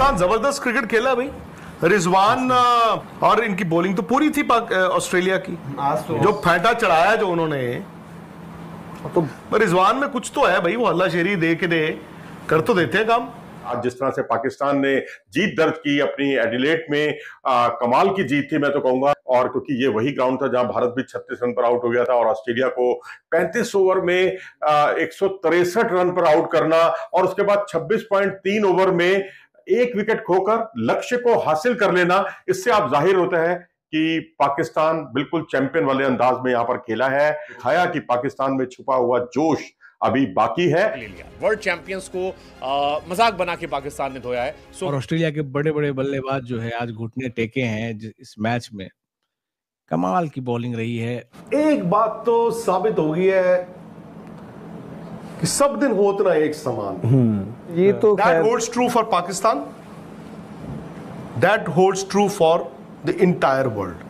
पाकिस्तान जबरदस्त क्रिकेट खेला भाई। रिजवान और इनकी बॉलिंग तो पूरी थी ऑस्ट्रेलिया की। जो फेंटा चढ़ाया जो उन्होंने, तो रिजवान में कुछ तो है भाई, वो हल्लाशेरी दे के दे कर तो देते हैं काम। आज जिस तरह से पाकिस्तान ने जीत दर्ज की अपनी एडिलेड में, कमाल की जीत थी मैं तो कहूंगा। और क्योंकि ये वही ग्राउंड था जहां भारत भी 36 रन पर आउट हो गया था और ऑस्ट्रेलिया को 35 ओवर में 163 रन पर आउट करना और उसके बाद 26.3 ओवर में एक विकेट खोकर लक्ष्य को हासिल कर लेना, इससे आप जाहिर होता है कि पाकिस्तान बिल्कुल चैंपियन वाले अंदाज में यहां पर खेला है। दिखाया कि पाकिस्तान में छुपा हुआ जोश अभी बाकी है। वर्ल्ड चैंपियंस को मजाक बना के पाकिस्तान ने धोया है। और ऑस्ट्रेलिया के बड़े बड़े बल्लेबाज जो है आज घुटने टेके हैं इस मैच में। कमाल की बॉलिंग रही है। एक बात तो साबित हो गई है कि सब दिन होत ना एक समान। ये तो that holds true for Pakistan, that holds true for the entire world.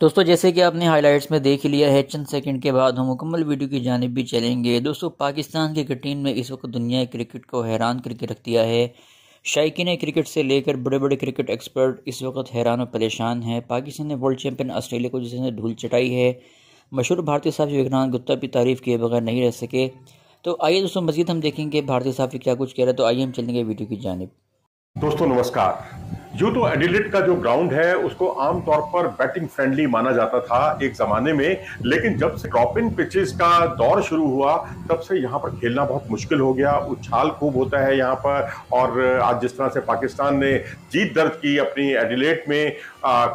दोस्तों जैसे कि आपने हाइलाइट्स में देख लिया है, चंद सेकंड के बाद हम मुकम्मल वीडियो की जानिब भी चलेंगे। दोस्तों पाकिस्तान की टीम ने इस वक्त दुनिया क्रिकेट को हैरान करके रख दिया है। शायकीन क्रिकेट से लेकर बड़े बड़े क्रिकेट एक्सपर्ट इस वक्त हैरान और परेशान हैं। पाकिस्तान ने वर्ल्ड चैंपियन ऑस्ट्रेलिया को जिसने धूल चटाई है। मशहूर भारतीय साहब विक्रांत गुप्ता भी तारीफ किए बगैर नहीं रह सके। तो आइए दोस्तों मजीद हम देखेंगे भारतीय साहब क्या कुछ कह रहे हैं। तो आइए हम चलेंगे वीडियो की जानिब। दोस्तों नमस्कार। यूं तो एडिलेड का जो ग्राउंड है उसको आमतौर पर बैटिंग फ्रेंडली माना जाता था एक जमाने में, लेकिन जब से ड्रॉप इन पिचेस का दौर शुरू हुआ तब से यहाँ पर खेलना बहुत मुश्किल हो गया। उछाल खूब होता है यहाँ पर। और आज जिस तरह से पाकिस्तान ने जीत दर्ज की अपनी एडिलेड में,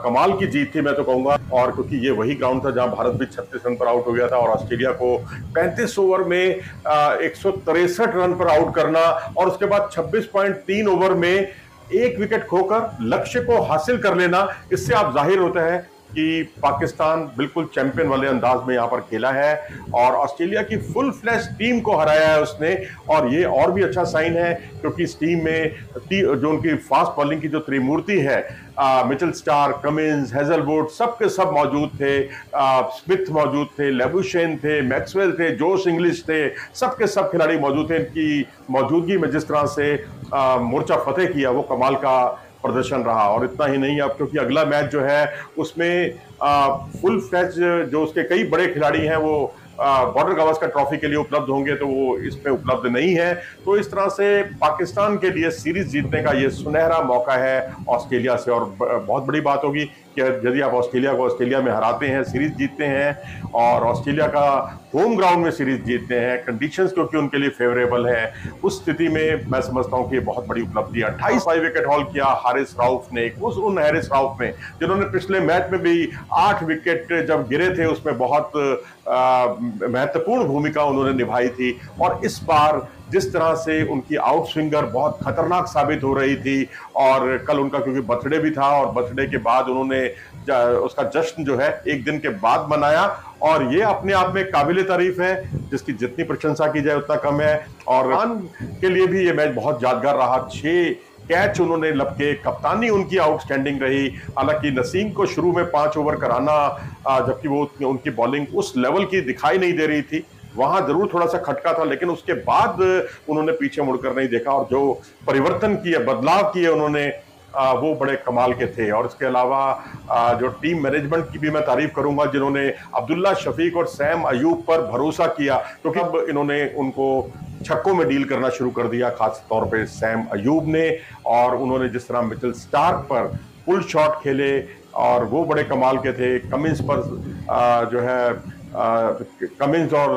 कमाल की जीत थी मैं तो कहूंगा। और क्योंकि ये वही ग्राउंड था जहां भारत भी 36 रन पर आउट हो गया था और ऑस्ट्रेलिया को 35 ओवर में 163 रन पर आउट करना और उसके बाद 26.3 ओवर में एक विकेट खोकर लक्ष्य को हासिल कर लेना, इससे आप जाहिर होता है कि पाकिस्तान बिल्कुल चैंपियन वाले अंदाज में यहां पर खेला है और ऑस्ट्रेलिया की फुल फ्लैश टीम को हराया है उसने। और ये और भी अच्छा साइन है क्योंकि इस टीम में जो उनकी फास्ट बॉलिंग की जो त्रिमूर्ति है, मिचेल स्टार्क, कमिंस, हेजलवुड, सब के सब मौजूद थे। स्मिथ मौजूद थे, लेबुशेन थे, मैक्सवेल थे, जोश इंग्लिश थे, सब के सब खिलाड़ी मौजूद थे। इनकी मौजूदगी में जिस तरह से मोर्चा फतेह किया वो कमाल का प्रदर्शन रहा। और इतना ही नहीं, अब क्योंकि अगला मैच जो है उसमें फुल फ्लैश जो उसके कई बड़े खिलाड़ी हैं वो बॉर्डर गावस्कर ट्रॉफी के लिए उपलब्ध होंगे, तो वो इसमें उपलब्ध नहीं है। तो इस तरह से पाकिस्तान के लिए सीरीज जीतने का ये सुनहरा मौका है ऑस्ट्रेलिया से। और बहुत बड़ी बात होगी कि यदि आप ऑस्ट्रेलिया को ऑस्ट्रेलिया में हराते हैं, सीरीज जीतते हैं और ऑस्ट्रेलिया का होम ग्राउंड में सीरीज जीतते हैं, कंडीशंस क्योंकि उनके लिए फेवरेबल है, उस स्थिति में मैं समझता हूं कि ये बहुत बड़ी उपलब्धि है। 28 विकेट हॉल किया हारिस राउफ ने, उन हारिस राउफ ने जिन्होंने पिछले मैच में भी 8 विकेट जब गिरे थे उसमें बहुत महत्वपूर्ण भूमिका उन्होंने निभाई थी। और इस बार जिस तरह से उनकी आउट स्विंगर बहुत खतरनाक साबित हो रही थी और कल उनका क्योंकि बर्थडे भी था और बर्थडे के बाद उन्होंने उसका जश्न जो है एक दिन के बाद मनाया और ये अपने आप में काबिले तारीफ है, जिसकी जितनी प्रशंसा की जाए उतना कम है। और रन के लिए भी ये मैच बहुत यादगार रहा। 6 कैच उन्होंने लपके, कप्तानी उनकी आउटस्टैंडिंग रही। हालांकि नसीम को शुरू में 5 ओवर कराना, जबकि वो उनकी बॉलिंग उस लेवल की दिखाई नहीं दे रही थी, वहां जरूर थोड़ा सा खटका था, लेकिन उसके बाद उन्होंने पीछे मुड़कर नहीं देखा और जो परिवर्तन किए, बदलाव किए उन्होंने, वो बड़े कमाल के थे। और इसके अलावा जो टीम मैनेजमेंट की भी मैं तारीफ करूंगा, जिन्होंने अब्दुल्ला शफीक और सैम अयूब पर भरोसा किया, क्योंकि अब इन्होंने उनको छक्कों में डील करना शुरू कर दिया, खास तौर पे सैम अयूब ने। और उन्होंने जिस तरह मिचेल स्टार्क पर पुल शॉट खेले और वो बड़े कमाल के थे। कमिंस पर जो है कमिंस और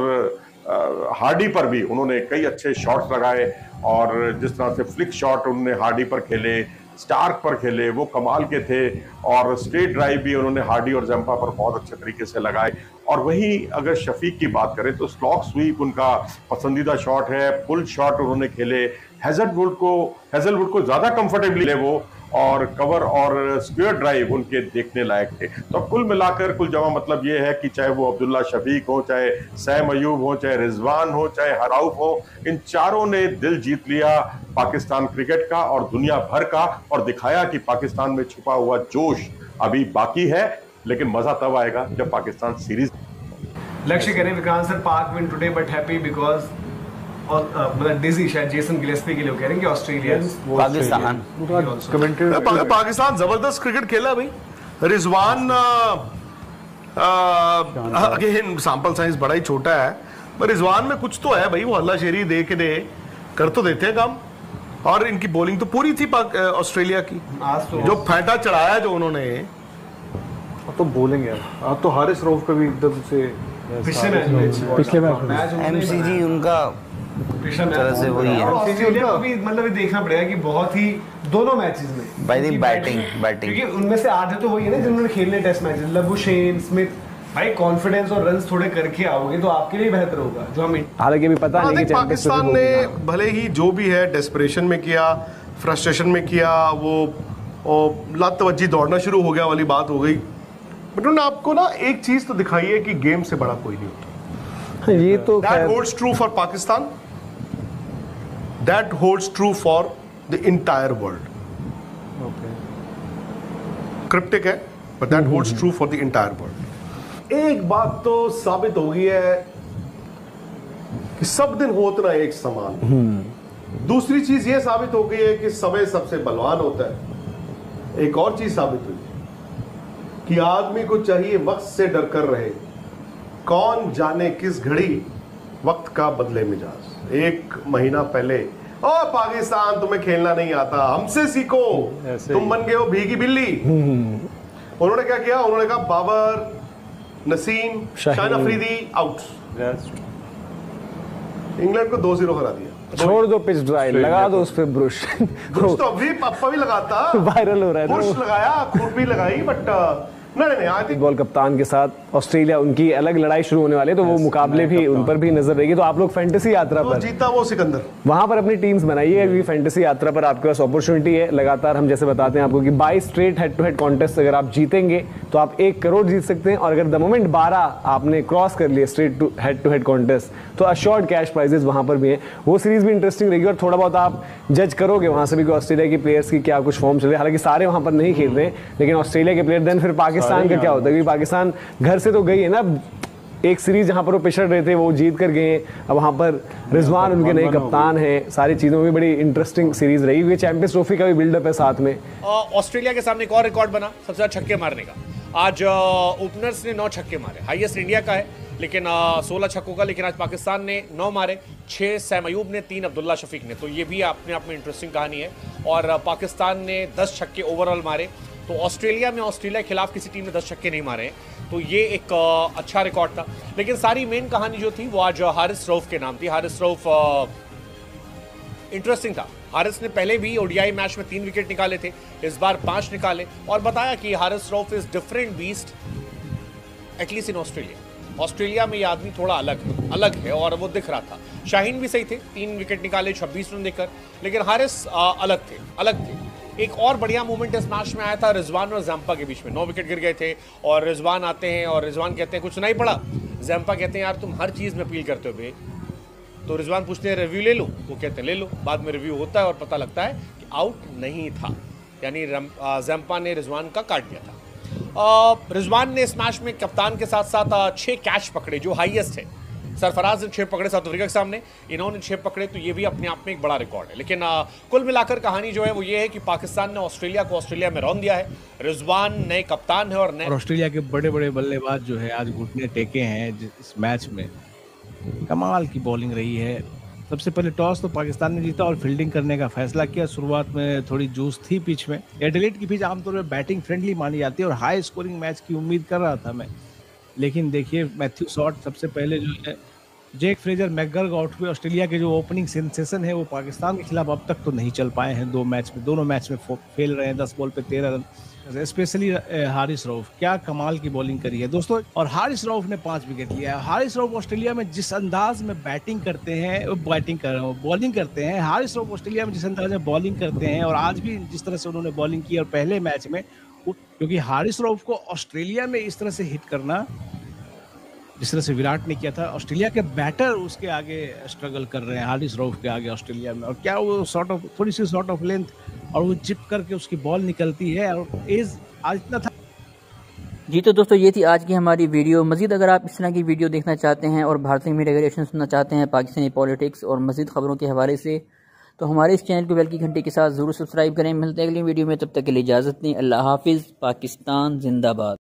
हार्डी पर भी उन्होंने कई अच्छे शॉट्स लगाए और जिस तरह से फ्लिक शॉट उन्होंने हार्डी पर खेले, स्टार्क पर खेले, वो कमाल के थे। और स्ट्रेट ड्राइव भी उन्होंने हार्डी और जंपा पर बहुत अच्छे तरीके से लगाए। और वहीं अगर शफीक की बात करें तो स्लॉक स्वीप उनका पसंदीदा शॉट है, पुल शॉट उन्होंने खेले। हेजलवुड को ज्यादा कंफर्टेबली वो और कवर और स्क्वायर ड्राइव उनके देखने लायक थे। तो कुल मिलाकर कुल जमा मतलब ये है कि चाहे वो अब्दुल्ला शफीक हो, चाहे सैम अयूब हो, चाहे रिजवान हो, चाहे हराउफ हो, इन चारों ने दिल जीत लिया पाकिस्तान क्रिकेट का और दुनिया भर का और दिखाया कि पाकिस्तान में छुपा हुआ जोश अभी बाकी है, लेकिन मजा तब आएगा जब पाकिस्तान सीरीज। लक्ष्य करें विक्रांत सर, पाक win today but happy because और मतलब डिजी शायद जेसन गिलेस्पी के लिए कह रहे हैं कि ऑस्ट्रेलिया पाकिस्तान पाकिस्तान जबरदस्त क्रिकेट खेला भाई। रिजवान अगेन सैंपल साइज बड़ा ही छोटा है, पर रिजवान में कुछ तो है भाई, वो हल्लाशेरी दे के दे कर तो देते हैं काम। और इनकी बॉलिंग तो पूरी थी ऑस्ट्रेलिया की, जो फेंटा चढ़ाया जो उन्होंने। तो बोलेंगे आप तो हारिस रऊफ का भी एकदम से पिछले मैच एमसीजी उनका तरह से वही है। ऑस्ट्रेलिया को भी मतलब देखना पड़ेगा कि बहुत ही दोनों मैचेस में भाई बैटिंग क्योंकि उनमें से आधे तो वही है ना जिन्होंने खेलने टेस्ट मैचेस, लबुशेन, स्मिथ। भाई कॉन्फिडेंस और रन्स थोड़े करके आओगे तो आपके लिए बेहतर होगा। जो हम हालांकि भी पता नहीं कि पाकिस्तान ने भले ही जो भी है डेस्परेशन में किया, फ्रस्ट्रेशन में किया, वो लातवज्जी दौड़ना शुरू हो गया वाली बात हो गई। बट उन्होंने आपको ना एक चीज तो दिखाई है कि गेम से बड़ा कोई नहीं होता। ये तो that holds true for Pakistan, that holds true for the entire world. Cryptic है but that holds true for the entire world. एक बात तो साबित हो गई है कि सब दिन होता है एक समान। दूसरी चीज ये साबित हो गई है कि समय सबसे बलवान होता है। एक और चीज साबित हुई कि आदमी को चाहिए वक्त से डर कर रहे, कौन जाने किस घड़ी वक्त का बदले मिजाज। एक महीना पहले ओ पाकिस्तान तुम्हें खेलना नहीं आता, हमसे सीखो, तुम बन गए हो भीगी बिल्ली। उन्होंने क्या किया, उन्होंने कहा बाबर, नसीम, शाहिन अफरीदी आउट। इंग्लैंड को 2-0 हरा दिया। छोड़ दो पिच ड्राई, लगा दो उस पे ब्रुश। ब्रुश तो अभी पप्पा भी लगाता, वायरल हो रहा है। ब्रुश लगाया, खुद भी लगाई, बट नहीं आई थिंक बॉल कप्तान के साथ ऑस्ट्रेलिया उनकी अलग लड़ाई शुरू होने वाली है, तो वो मुकाबले भी उन पर भी नजर रहेगी। तो आप लोग फैंटेसी यात्रा पर जीता वो सिकंदर, वहां पर अपनी टीम्स बनाइए, क्योंकि फैंटेसी यात्रा पर आपके पास अपॉर्चुनिटी है। लगातार हम जैसे बताते हैं आपको कि 22 straight head to head contest अगर आप जीतेंगे तो आप 1 करोड़ जीत सकते हैं। और अगर द मोमेंट 12 आपने क्रॉस कर लिए स्ट्रेट टू हेड कॉन्टेस्ट, तो अश्योर्ड कैश प्राइजेस वहां पर भी हैं। वो सीरीज भी इंटरेस्टिंग रहेगी और थोड़ा बहुत आप जज करोगे वहां से भी कि ऑस्ट्रेलिया की प्लेयर्स की क्या कुछ फॉर्म चल रही है। हालांकि सारे वहां पर नहीं खेल रहे हैं, लेकिन ऑस्ट्रेलिया के प्लेयर। देन फिर पाकिस्तान का क्या होता है, पाकिस्तान घर से तो गई है ना, एक सीरीज जहां पर वो पिछड़ रहे थे वो जीत कर गए। अब वहां पर रिजवान उनके नए कप्तान हैं, सारी चीजों में बड़ी इंटरेस्टिंग सीरीज रही हुई। चैंपियंस ट्रॉफी का भी बिल्डअप है साथ में। ऑस्ट्रेलिया के सामने एक और रिकॉर्ड बना सबसे ज्यादा छक्के मारने का। आज ओपनर्स ने 9 छक्के मारे, हाईएस्ट इंडिया का है, लेकिन 16 छक्कों का। लेकिन आज पाकिस्तान ने 9 मारे, 6 सैम अयूब ने, 3 अब्दुल्ला शफीक ने। तो ये भी अपने आप में इंटरेस्टिंग कहानी है। और पाकिस्तान ने 10 छक्के ओवरऑल मारे। तो ऑस्ट्रेलिया के खिलाफ किसी टीम ने 10 छक्के नहीं मारे, तो ये एक अच्छा रिकॉर्ड था। लेकिन सारी मेन कहानी जो थी वो आज हारिस रऊफ के नाम थी। हारिस रऊफ इंटरेस्टिंग था। हारिस ने पहले भी ओडीआई मैच में 3 विकेट निकाले थे, इस बार 5 निकाले, और बताया कि Haris Rauf is different beast at least in Australia में ये आदमी थोड़ा अलग है और वो दिख रहा था। शाहीन भी सही थे, 3 विकेट निकाले 26 रन देकर, लेकिन हारिस अलग थे। एक और बढ़िया मूवमेंट इस मैच में आया था रिजवान और जैम्पा के बीच में। 9 विकेट गिर गए थे और रिजवान आते हैं और रिजवान कहते हैं कुछ नहीं पड़ा। जैम्पा कहते हैं यार तुम हर चीज़ में अपील करते हो बे। तो रिजवान पूछते हैं रिव्यू ले लो, वो कहते हैं ले लो। बाद में रिव्यू होता है और पता लगता है कि आउट नहीं था, यानी जैम्पा ने रिजवान का काट दिया था। रिजवान ने इस मैच में कप्तान के साथ साथ 6 कैच पकड़े, जो हाईएस्ट है। सरफराज ने 6 पकड़े साउथ अफ्रीका के सामने, इन्होंने 6 पकड़े, तो ये भी अपने आप में एक बड़ा रिकॉर्ड है। लेकिन कुल मिलाकर कहानी जो है वो ये है कि पाकिस्तान ने ऑस्ट्रेलिया को ऑस्ट्रेलिया में रौंद दिया है। रिजवान नए कप्तान है और ऑस्ट्रेलिया के बड़े बड़े बल्लेबाज जो है आज घुटने टेके हैं इस मैच में। कमाल की बॉलिंग रही है। सबसे पहले टॉस तो पाकिस्तान ने जीता और फील्डिंग करने का फैसला किया। शुरुआत में थोड़ी जूस थी पिच में। एडिलेड की पिच आमतौर पर बैटिंग फ्रेंडली मानी जाती है और हाई स्कोरिंग मैच की उम्मीद कर रहा था मैं, लेकिन देखिए मैथ्यू शॉट सबसे पहले जो है, जेक फ्रेजर मैकगर्ग आउट हुए। ऑस्ट्रेलिया के जो ओपनिंग सेंसेशन है वो पाकिस्तान के खिलाफ अब तक तो नहीं चल पाए हैं। दोनों मैच में फेल रहे हैं, 10 बॉल पे 13 रन। स्पेशली हारिस रऊफ, क्या कमाल की बॉलिंग करी है दोस्तों। और हारिस रऊफ ने 5 विकेट लिया है। हारिस रऊफ ऑस्ट्रेलिया में जिस अंदाज में बॉलिंग करते हैं, हारिस रऊफ ऑस्ट्रेलिया में जिस अंदाज में बॉलिंग करते हैं, और आज भी जिस तरह से उन्होंने बॉलिंग की और पहले मैच में, क्योंकि हारिस रऊफ को ऑस्ट्रेलिया में इस तरह से हिट करना जिस तरह से विराट ने किया था, ऑस्ट्रेलिया के बैटर उसके आगे स्ट्रगल कर रहे हैं हारिस रऊफ के आगे ऑस्ट्रेलिया में। और क्या वो थोड़ी सी शॉर्ट ऑफ लेंथ और वो चिप करके उसकी बॉल निकलती है। और एज आज इतना था जी तो दोस्तों ये थी आज की हमारी वीडियो। मज़ीद अगर आप इस तरह की वीडियो देखना चाहते हैं और भारतीय मीडिया का रिएक्शन सुनना चाहते हैं पाकिस्तानी पॉलिटिक्स और मज़ीद खबरों के हवाले से, तो हमारे इस चैनल को बेल की घंटी के साथ ज़रूर सब्सक्राइब करें। मिलते हैं अगली वीडियो में, तब तक के लिए इजाज़त दें। अल्लाह हाफिज़। पाकिस्तान जिंदाबाद।